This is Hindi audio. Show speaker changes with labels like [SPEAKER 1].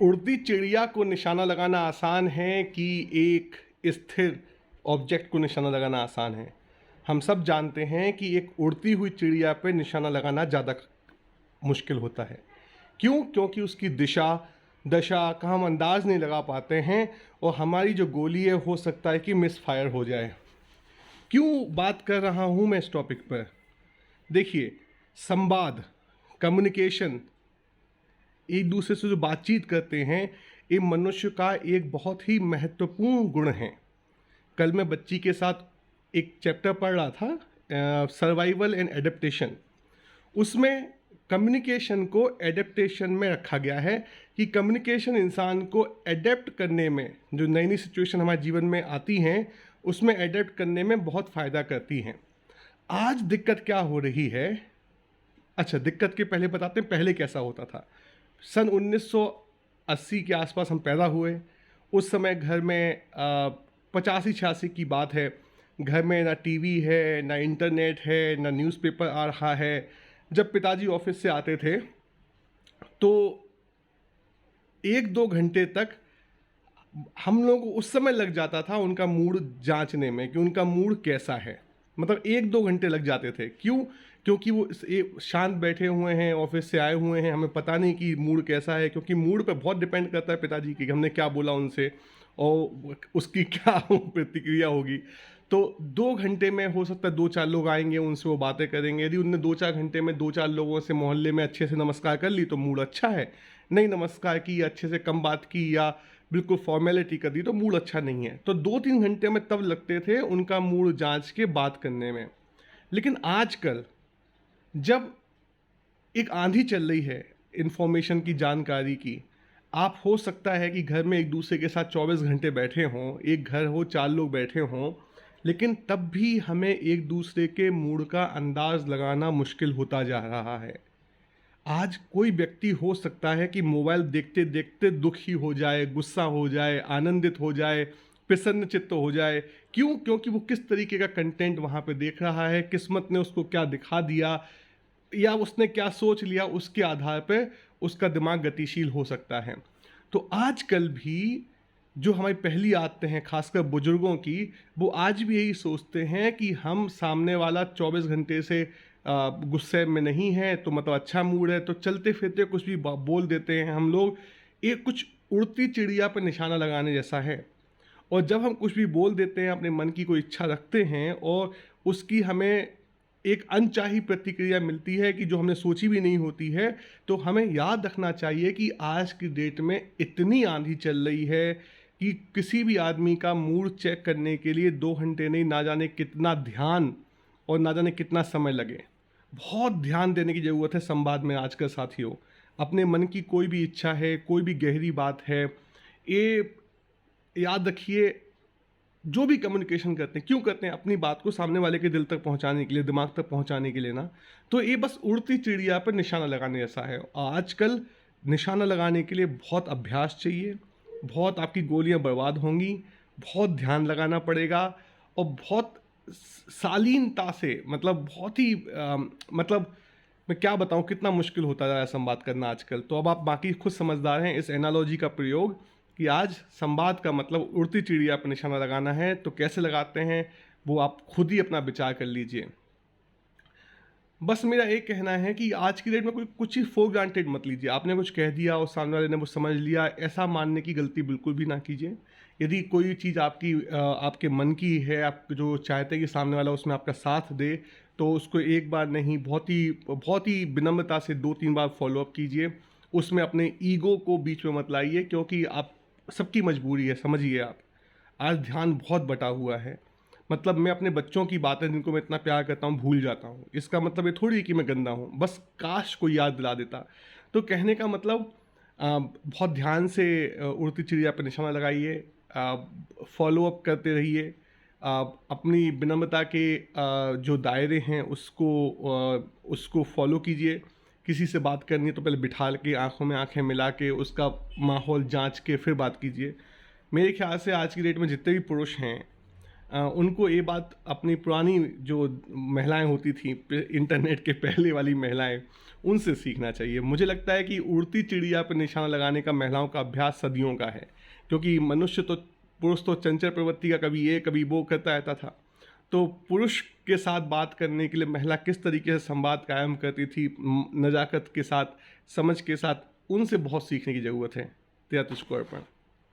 [SPEAKER 1] उड़ती चिड़िया को निशाना लगाना आसान है कि एक स्थिर ऑब्जेक्ट को निशाना लगाना आसान है। हम सब जानते हैं कि एक उड़ती हुई चिड़िया पे निशाना लगाना ज़्यादा मुश्किल होता है। क्यों? क्योंकि उसकी दिशा दशा का हम अंदाज नहीं लगा पाते हैं और हमारी जो गोली है हो सकता है कि मिस फायर हो जाए। क्यों बात कर रहा हूँ मैं इस टॉपिक पर? देखिए, संवाद, कम्युनिकेशन, एक दूसरे से जो बातचीत करते हैं, ये मनुष्य का एक बहुत ही महत्वपूर्ण गुण है। कल मैं बच्ची के साथ एक चैप्टर पढ़ रहा था, सर्वाइवल एंड एडेप्टेशन। उसमें कम्युनिकेशन को एडेप्टेशन में रखा गया है कि कम्युनिकेशन इंसान को एडेप्ट करने में, जो नई नई सिचुएशन हमारे जीवन में आती हैं उसमें एडेप्ट करने में बहुत फ़ायदा करती हैं। आज दिक्कत क्या हो रही है? अच्छा, दिक्कत के पहले बताते हैं पहले कैसा होता था। सन 1980 के आसपास हम पैदा हुए। उस समय घर में 85-86 की बात है। घर में ना टीवी है, ना इंटरनेट है, ना न्यूज़पेपर आ रहा है। जब पिताजी ऑफिस से आते थे तो 1-2 घंटे तक हम लोगों को उस समय लग जाता था उनका मूड जांचने में कि उनका मूड कैसा है। मतलब 1-2 घंटे लग जाते थे। क्यों? क्योंकि वो शांत बैठे हुए हैं, ऑफिस से आए हुए हैं, हमें पता नहीं कि मूड कैसा है, क्योंकि मूड पे बहुत डिपेंड करता है पिताजी की हमने क्या बोला उनसे और उसकी क्या प्रतिक्रिया होगी। तो 2 घंटे में हो सकता है 2-4 लोग आएंगे, उनसे वो बातें करेंगे। यदि उनने 2-4 घंटे में 2-4 लोगों से मोहल्ले में अच्छे से नमस्कार कर ली तो मूड अच्छा है। नहीं नमस्कार की, अच्छे से कम बात की या बिल्कुल फॉर्मेलिटी कर दी तो मूड अच्छा नहीं है। तो 2-3 घंटे में तब लगते थे उनका मूड जांच के बात करने में। लेकिन आजकल जब एक आंधी चल रही है इंफॉर्मेशन की, जानकारी की, आप हो सकता है कि घर में एक दूसरे के साथ 24 घंटे बैठे हों, एक घर हो 4 लोग बैठे हों, लेकिन तब भी हमें एक दूसरे के मूड का अंदाज लगाना मुश्किल होता जा रहा है। आज कोई व्यक्ति हो सकता है कि मोबाइल देखते देखते दुखी हो जाए, गुस्सा हो जाए, आनंदित हो जाए, प्रसन्नचित्त हो जाए। क्यों? क्योंकि वो किस तरीके का कंटेंट वहाँ पे देख रहा है, किस्मत ने उसको क्या दिखा दिया या उसने क्या सोच लिया, उसके आधार पे उसका दिमाग गतिशील हो सकता है। तो आजकल भी जो हमारी पहली आदतें हैं खासकर बुजुर्गों की, वो आज भी यही सोचते हैं कि हम सामने वाला 24 घंटे से गुस्से में नहीं है तो मतलब अच्छा मूड है, तो चलते फिरते कुछ भी बोल देते हैं हम लोग। ये कुछ उड़ती चिड़िया पर निशाना लगाने जैसा है। और जब हम कुछ भी बोल देते हैं, अपने मन की कोई इच्छा रखते हैं और उसकी हमें एक अनचाही प्रतिक्रिया मिलती है कि जो हमने सोची भी नहीं होती है, तो हमें याद रखना चाहिए कि आज की डेट में इतनी आंधी चल रही है कि किसी भी आदमी का मूड चेक करने के लिए 2 घंटे नहीं, ना जाने कितना ध्यान और ना जाने कितना समय लगे। बहुत ध्यान देने की ज़रूरत है संवाद में आजकल साथियों। अपने मन की कोई भी इच्छा है, कोई भी गहरी बात है, ये याद रखिए, जो भी कम्युनिकेशन करते हैं, क्यों करते हैं? अपनी बात को सामने वाले के दिल तक पहुंचाने के लिए, दिमाग तक पहुंचाने के लिए ना। तो ये बस उड़ती चिड़िया पर निशाना लगाने जैसा है। आजकल निशाना लगाने के लिए बहुत अभ्यास चाहिए, बहुत आपकी गोलियां बर्बाद होंगी, बहुत ध्यान लगाना पड़ेगा और बहुत शालीनता से, मतलब बहुत ही मतलब मैं क्या बताऊं कितना मुश्किल होता जा रहा है संवाद करना आजकल। तो अब आप बाकी खुद समझदार हैं इस एनालॉजी का प्रयोग कि आज संवाद का मतलब उड़ती चिड़िया पर निशाना लगाना है, तो कैसे लगाते हैं वो आप खुद ही अपना विचार कर लीजिए। बस मेरा एक कहना है कि आज की डेट में कोई कुछ चीज़ फॉर ग्रांटेड मत लीजिए। आपने कुछ कह दिया और सामने वाले ने वो समझ लिया, ऐसा मानने की गलती बिल्कुल भी ना कीजिए। यदि कोई चीज़ आपकी आपके मन की है, आप जो चाहते हैं कि सामने वाला उसमें आपका साथ दे, तो उसको एक बार नहीं, बहुत ही विनम्रता से 2-3 बार फॉलो अप कीजिए। उसमें अपने ईगो को बीच में मत लाइए, क्योंकि आप सबकी मजबूरी है, समझिए आप। आज ध्यान बहुत बटा हुआ है। मतलब मैं अपने बच्चों की बातें जिनको मैं इतना प्यार करता हूँ भूल जाता हूँ। इसका मतलब ये थोड़ी है कि मैं गंदा हूँ, बस काश कोई याद दिला देता। तो कहने का मतलब बहुत ध्यान से उड़ती चिड़िया पर निशाना लगाइए, फॉलो अप करते रहिए। अपनी विनम्रता के जो दायरे हैं उसको फॉलो कीजिए। किसी से बात करनी है तो पहले बिठा के आंखों में आंखें मिला के उसका माहौल जांच के फिर बात कीजिए। मेरे ख्याल से आज की डेट में जितने भी पुरुष हैं उनको ये बात अपनी पुरानी जो महिलाएं होती थी इंटरनेट के पहले वाली महिलाएं, उनसे सीखना चाहिए। मुझे लगता है कि उड़ती चिड़िया पर निशाना लगाने का महिलाओं का अभ्यास सदियों का है, क्योंकि मनुष्य तो, पुरुष तो चंचल प्रवृत्ति का कभी ये कभी वो करता रहता था। तो पुरुष के साथ बात करने के लिए महिला किस तरीके से संवाद कायम करती थी, नज़ाकत के साथ, समझ के साथ, उनसे बहुत सीखने की ज़रूरत है। तेरा तुझको अर्पण।